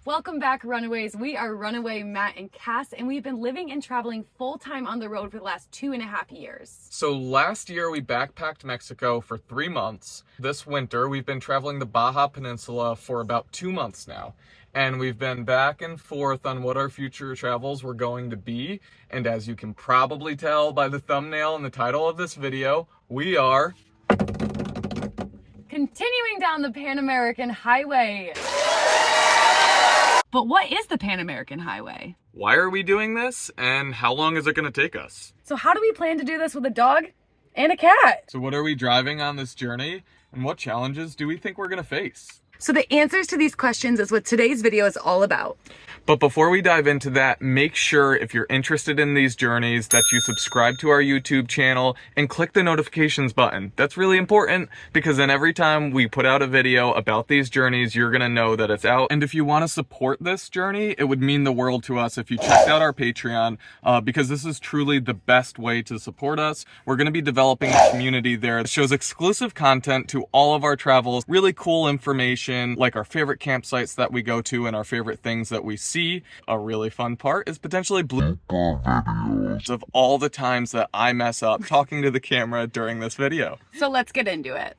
Welcome back, Runaways. We are Runaway Matt and Cass, and we've been living and traveling full-time on the road for the last 2.5 years. So last year we backpacked Mexico for 3 months. This winter we've been traveling the Baja Peninsula for about 2 months now. And we've been back and forth on what our future travels were going to be. And as you can probably tell by the thumbnail and the title of this video, we are continuing down the Pan American Highway. But what is the Pan American Highway? Why are we doing this, and how long is it going to take us? So how do we plan to do this with a dog and a cat? So what are we driving on this journey, and what challenges do we think we're going to face? So the answers to these questions is what today's video is all about. But before we dive into that, make sure if you're interested in these journeys that you subscribe to our YouTube channel and click the notifications button. That's really important because then every time we put out a video about these journeys, you're gonna know that it's out. And if you wanna support this journey, it would mean the world to us if you checked out our Patreon because this is truly the best way to support us. We're gonna be developing a community there that shows exclusive content to all of our travels, really cool information like our favorite campsites that we go to and our favorite things that we see. A really fun part is potentially blooper videos of all the times that I mess up talking to the camera during this video. So let's get into it.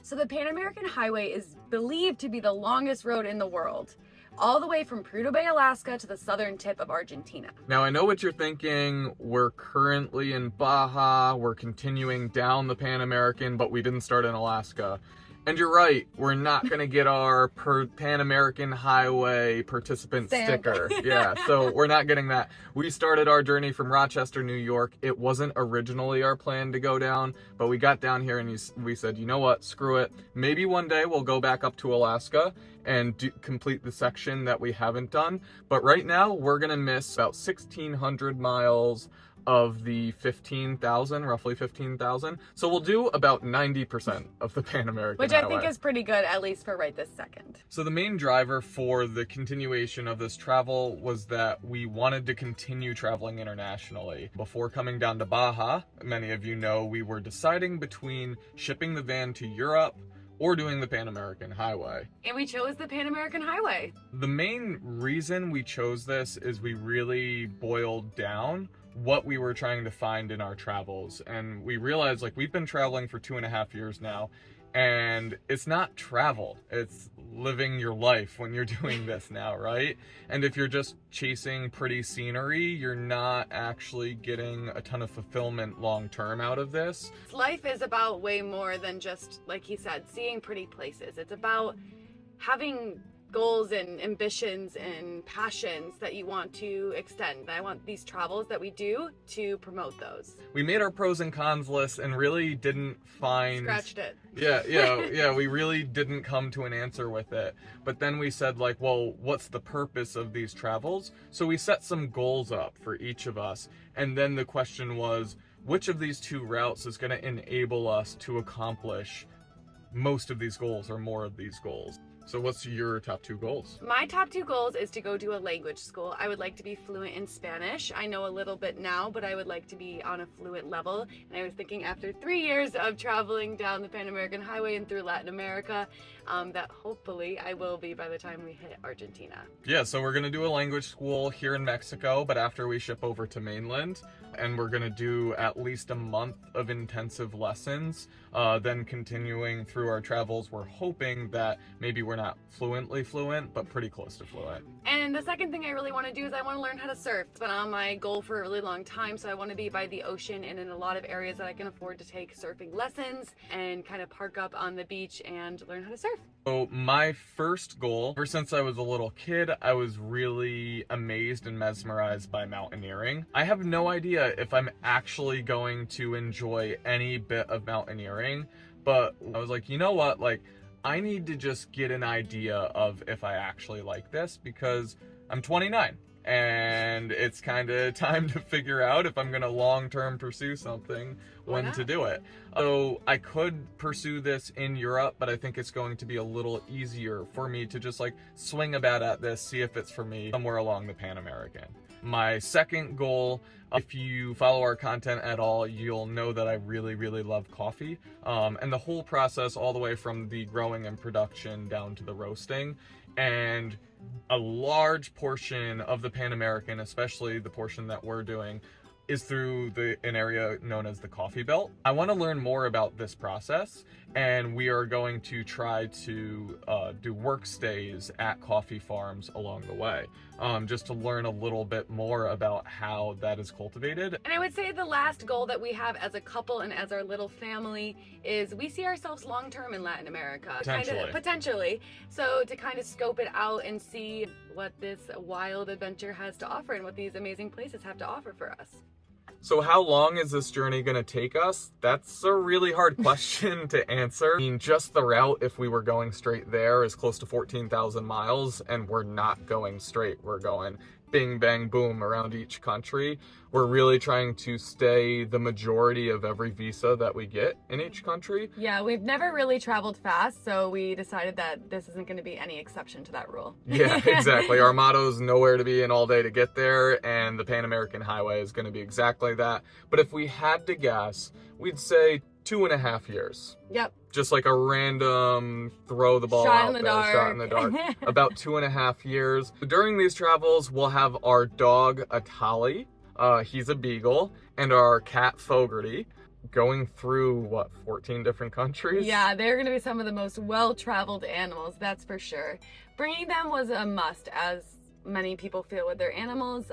So the Pan American Highway is believed to be the longest road in the world, all the way from Prudhoe Bay, Alaska to the southern tip of Argentina. Now I know what you're thinking. We're currently in Baja, we're continuing down the Pan American, but we didn't start in Alaska. And you're right, we're not gonna get our Pan American Highway participant sticker. Yeah, so we're not getting that. We started our journey from Rochester, New York. It wasn't originally our plan to go down, but we got down here and we said, you know what, screw it. Maybe one day we'll go back up to Alaska and complete the section that we haven't done. But right now, we're gonna miss about 1,600 miles of the 15,000, roughly 15,000. So we'll do about 90% of the Pan American Which Highway. I think is pretty good, at least for right this second. So the main driver for the continuation of this travel was that we wanted to continue traveling internationally. Before coming down to Baja, many of you know we were deciding between shipping the van to Europe or doing the Pan American Highway. And we chose the Pan American Highway. The main reason we chose this is we really boiled down what we were trying to find in our travels. And we realized, like, we've been traveling for 2.5 years now, and it's not travel, it's living your life when you're doing this now, right? And if you're just chasing pretty scenery, you're not actually getting a ton of fulfillment long-term out of this. Life is about way more than just, like he said, seeing pretty places. It's about having goals and ambitions and passions that you want to extend. And I want these travels that we do to promote those. We made our pros and cons list and really didn't find... Scratched it. Yeah, we really didn't come to an answer with it. But then we said, like, well, what's the purpose of these travels? So we set some goals up for each of us. And then the question was, which of these two routes is going to enable us to accomplish most of these goals or more of these goals? So what's your top 2 goals? My top 2 goals is to go to a language school. I would like to be fluent in Spanish. I know a little bit now, but I would like to be on a fluent level. And I was thinking after 3 years of traveling down the Pan American Highway and through Latin America, that hopefully I will be by the time we hit Argentina. Yeah, so we're gonna do a language school here in Mexico, but after we ship over to mainland, and we're gonna do at least a month of intensive lessons, then continuing through our travels, we're hoping that maybe we're not fluently fluent, but pretty close to fluent. And the second thing I really want to do is I want to learn how to surf. It's been on my goal for a really long time, so I want to be by the ocean and in a lot of areas that I can afford to take surfing lessons and kind of park up on the beach and learn how to surf. So my first goal, ever since I was a little kid, I was really amazed and mesmerized by mountaineering. I have no idea if I'm actually going to enjoy any bit of mountaineering, but I was like, you know what, like, I need to just get an idea of if I actually like this because I'm 29 and it's kind of time to figure out if I'm going to long-term pursue something, when to do it. So I could pursue this in Europe, but I think it's going to be a little easier for me to just like swing a bat at this, see if it's for me somewhere along the Pan American. My second goal, if you follow our content at all, you'll know that I really, really love coffee. And the whole process all the way from the growing and production down to the roasting. And a large portion of the Pan American, especially the portion that we're doing, is through an area known as the Coffee Belt. I want to learn more about this process, and we are going to try to do work stays at coffee farms along the way, just to learn a little bit more about how that is cultivated. And I would say the last goal that we have as a couple and as our little family is we see ourselves long-term in Latin America. Potentially. So to kind of scope it out and see what this wild adventure has to offer and what these amazing places have to offer for us. So how long is this journey going to take us? That's a really hard question to answer. I mean, just the route, if we were going straight there, is close to 14,000 miles, and we're not going straight. We're going bing, bang, boom around each country. We're really trying to stay the majority of every visa that we get in each country. Yeah, we've never really traveled fast, so we decided that this isn't going to be any exception to that rule. Yeah, exactly. Our motto is nowhere to be and all day to get there, and the Pan American Highway is going to be exactly that. But if we had to guess, we'd say 2.5 years. Yep. Just like a random throw the ball shot out there, shot in the dark. About 2.5 years. During these travels, we'll have our dog, Atali. He's a beagle, and our cat, Fogarty, going through, 14 different countries? Yeah, they're going to be some of the most well-traveled animals, that's for sure. Bringing them was a must, as many people feel with their animals.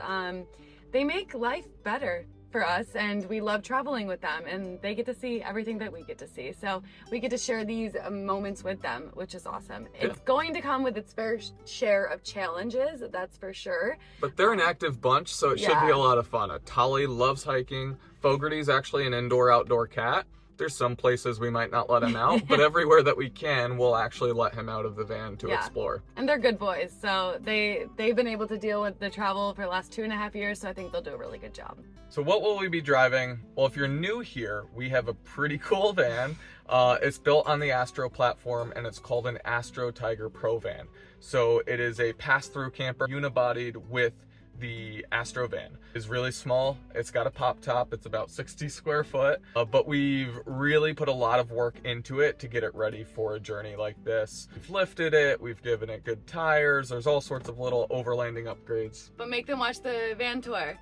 They make life better for us, and we love traveling with them, and they get to see everything that we get to see. So we get to share these moments with them, which is awesome. Yeah. It's going to come with its fair share of challenges, that's for sure. But they're an active bunch, so it should be a lot of fun. Tali loves hiking. Fogarty's actually an indoor-outdoor cat. There's some places we might not let him out, but everywhere that we can, we'll actually let him out of the van to explore. And they're good boys, so they've been able to deal with the travel for the last 2.5 years, so I think they'll do a really good job. So what will we be driving? Well, if you're new here, we have a pretty cool van. It's built on the Astro platform, and it's called an Astro Tiger Pro Van. So it is a pass-through camper, unibodied with the Astro van. Is really small. It's got a pop top. It's about 60 square foot, but we've really put a lot of work into it to get it ready for a journey like this. We've lifted it, we've given it good tires, there's all sorts of little overlanding upgrades. But make them watch the van tour.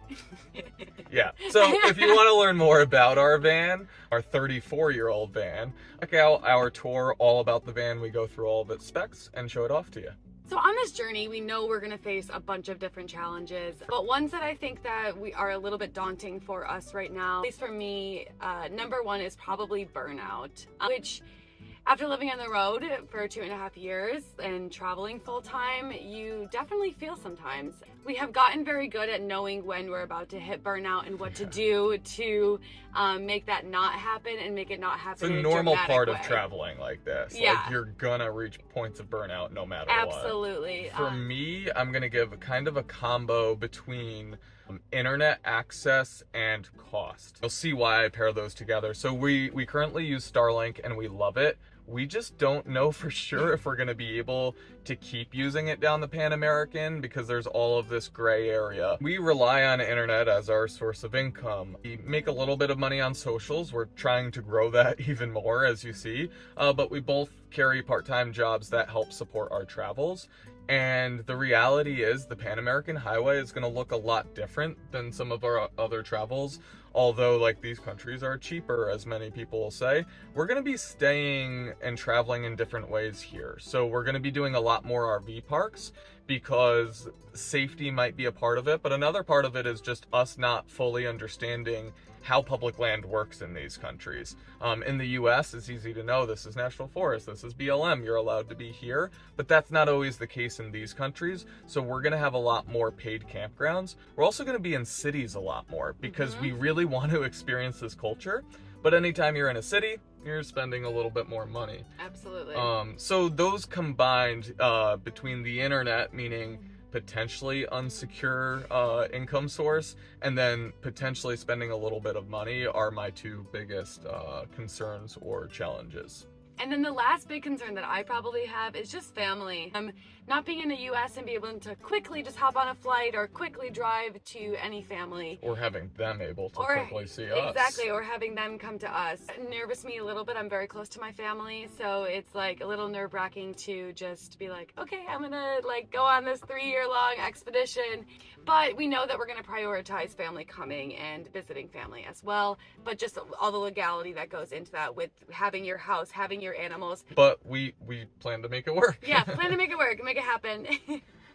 Yeah, so if you want to learn more about our van, our 34-year-old van, check out our tour all about the van. We go through all of its specs and show it off to you. So on this journey, we know we're going to face a bunch of different challenges, but ones that I think that we are a little bit daunting for us right now, at least for me, number one is probably burnout, which after living on the road for 2.5 years and traveling full time, you definitely feel sometimes. We have gotten very good at knowing when we're about to hit burnout and what to do to make that not happen and make it not happen. It's a normal part of traveling like this. Yeah. Like, you're gonna reach points of burnout no matter what. Absolutely. For me, I'm gonna give kind of a combo between internet access and cost. You'll see why I pair those together. So we currently use Starlink and we love it. We just don't know for sure if we're going to be able to keep using it down the Pan American because there's all of this gray area. We rely on internet as our source of income. We make a little bit of money on socials. We're trying to grow that even more, as you see, but we both carry part-time jobs that help support our travels. And the reality is the Pan American Highway is going to look a lot different than some of our other travels. Although, like, these countries are cheaper, as many people will say, we're going to be staying and traveling in different ways here. So we're going to be doing a lot more RV parks because safety might be a part of it. But another part of it is just us not fully understanding how public land works in these countries. In the US, it's easy to know this is national forest, this is BLM, you're allowed to be here, but that's not always the case in these countries. So we're gonna have a lot more paid campgrounds. We're also gonna be in cities a lot more because we really want to experience this culture. But anytime you're in a city, you're spending a little bit more money. Absolutely. So those combined between the internet, meaning potentially unsecure income source, and then potentially spending a little bit of money are my two biggest concerns or challenges. And then the last big concern that I probably have is just family. not being in the US and be able to quickly just hop on a flight or quickly drive to any family. Or having them able to quickly see us. Exactly, or having them come to us. It nervous me a little bit. I'm very close to my family, so it's like a little nerve-wracking to just be like, okay, I'm gonna like go on this 3-year-long expedition. But we know that we're gonna prioritize family coming and visiting family as well. But just all the legality that goes into that with having your house, having your animals. But we plan to make it work. Yeah, plan to make it work, make it happen.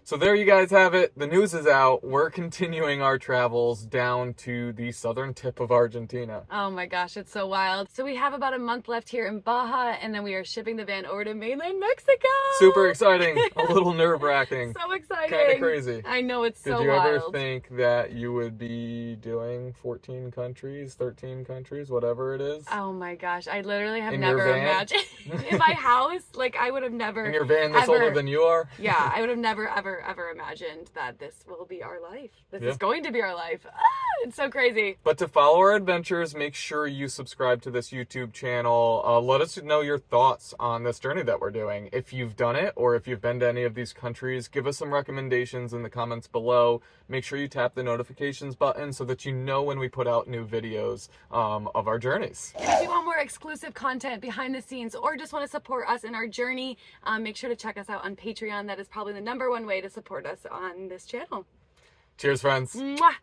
So there you guys have it. The news is out. We're continuing our travels down to the southern tip of Argentina. Oh my gosh, it's so wild. So we have about a month left here in Baja, and then we are shipping the van over to mainland Mexico. Super exciting. A little nerve-wracking. So exciting. Kind of crazy. I know, it's so wild. Did you ever think that you would be doing 14 countries, 13 countries, whatever it is? Oh my gosh, I literally have In never your van? imagined. In my house, like I would have never. In your van that's older than you are? Yeah, I would have never, ever imagined that this will be our life. This is going to be our life. Ah, it's so crazy. But to follow our adventures, make sure you subscribe to this YouTube channel. Let us know your thoughts on this journey that we're doing. If you've done it or if you've been to any of these countries, give us some recommendations in the comments below. Make sure you tap the notifications button so that you know when we put out new videos of our journeys. If you want more exclusive content behind the scenes or just want to support us in our journey, make sure to check us out on Patreon. That is probably the #1 way to support us on this channel. Cheers, friends. Mwah!